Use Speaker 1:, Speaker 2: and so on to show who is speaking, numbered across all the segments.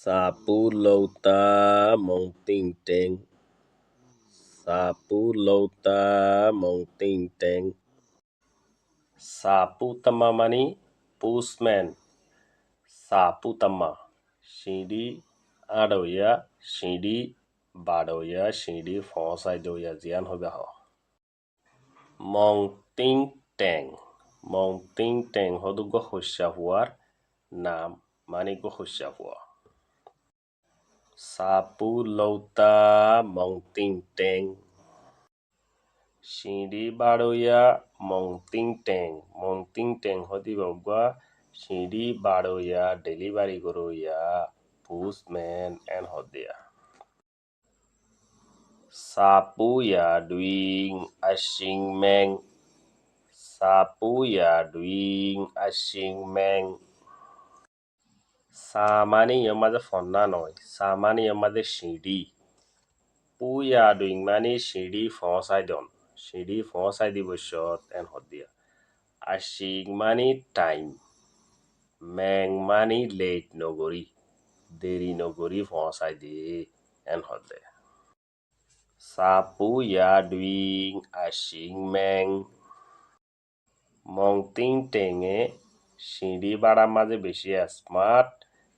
Speaker 1: Sapu lauta mong ting teng. Sapu lauta mong ting teng. Sapu tama mani postman. Sapu tama সিঁড়ি আড়ইয়া সিঁড়ি বাড়ইয়া সিঁড়ি ফসাই দইয়া জিয়ান হইবা হ মং টিং টেং মং টিং টেং হদুগ শস্যা হোৱাৰ নাম মানিক শস্যা হোৱা সাপু লৌতা মং টিং টেং সিঁড়ি বাড়ইয়া মং টিং টেং হদিবগা সিঁড়ি বাড়ইয়া delivery করইয়া postman and hodia. Sapu ya doing ashing meng. Sapu ya doing ashing meng. Samani yamade fonna noy. Samani yamade সিঁড়ি. Pu ya doing mani সিঁড়ি ফসাই don. সিঁড়ি ফসাই দিব shot and hodia. Ashing mani time. Meng mani late nogori. দেরি নগরী ফসাই দিয়ে and hodia. Sapu ya doing ashing meng. Mong টিং টেঙে সিঁড়ি বাড়ার মাঝে বেশি স্মার্ট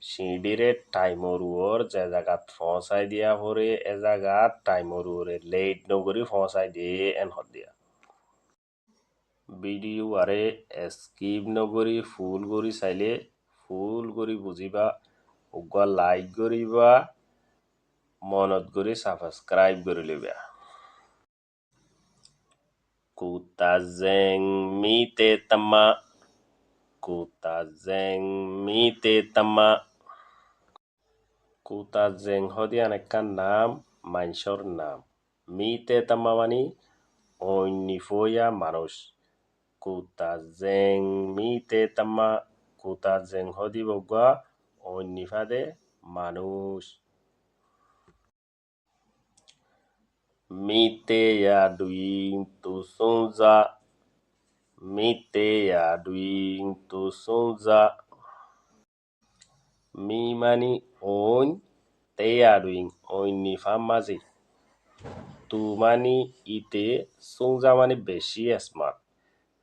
Speaker 1: সিঁড়িরে টাইমর উয়র যে জায়গাত ফসাই দিয়া পরে এ জায়গাত টাইমর উয়রে লেট নগরী ফসাই দিয়ে এন হদিয়া ভিডিও আরে স্কিপ নগরী ফুল গরি চাইলে ফুল গরি বুঝিবা উগা লাইক করিবা মনত গরি সাবস্ক্রাইব করি লইবা কুতা জেং মিতে তামা কুতা জেং মিতে তামা কুতা জেং হদিয়ান একখান নাম মাইনসর নাম মিতে তামা মানি অন্যফয়া মানুষ কুতা জেং মিতে তামা কুতা জেং হদিবগা অন্যফাদে মানুষ মিতে ya doing to sonza মিতে ya doing to sonza মি মানি ওন তে ya doing অন্যফা মাঝে তু মানি ইতে sonza মানি বেশি স্মার্ট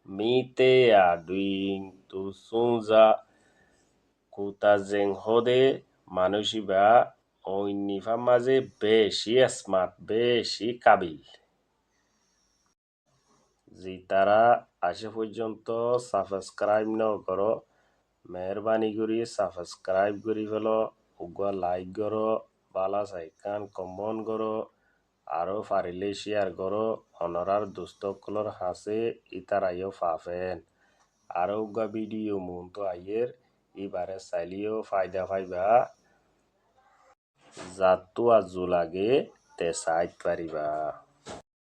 Speaker 1: মিতে ya doing to sonza কুতা জেং হদে মানুষিবা অন্যফা মাঝে বেশি স্মার্ট বেশি কাবিল যে তারা আসে পর্যন্ত সাবস্ক্রাইব ন করো মেহরবানি করি সাবস্ক্রাইব করি ফেলো উগা লাইক করো বালা সাইকান কমন করো আরো পারিলে শেয়ার করো অনরার দুস্থকলর হাসে ইতার আইও ফাফেন আরো উগা ভিডিও মন তো আইয়ের ইবারে চাইলিও ফায়দা পাইবা যাতু আজু লাগে তে সাইট পারিবা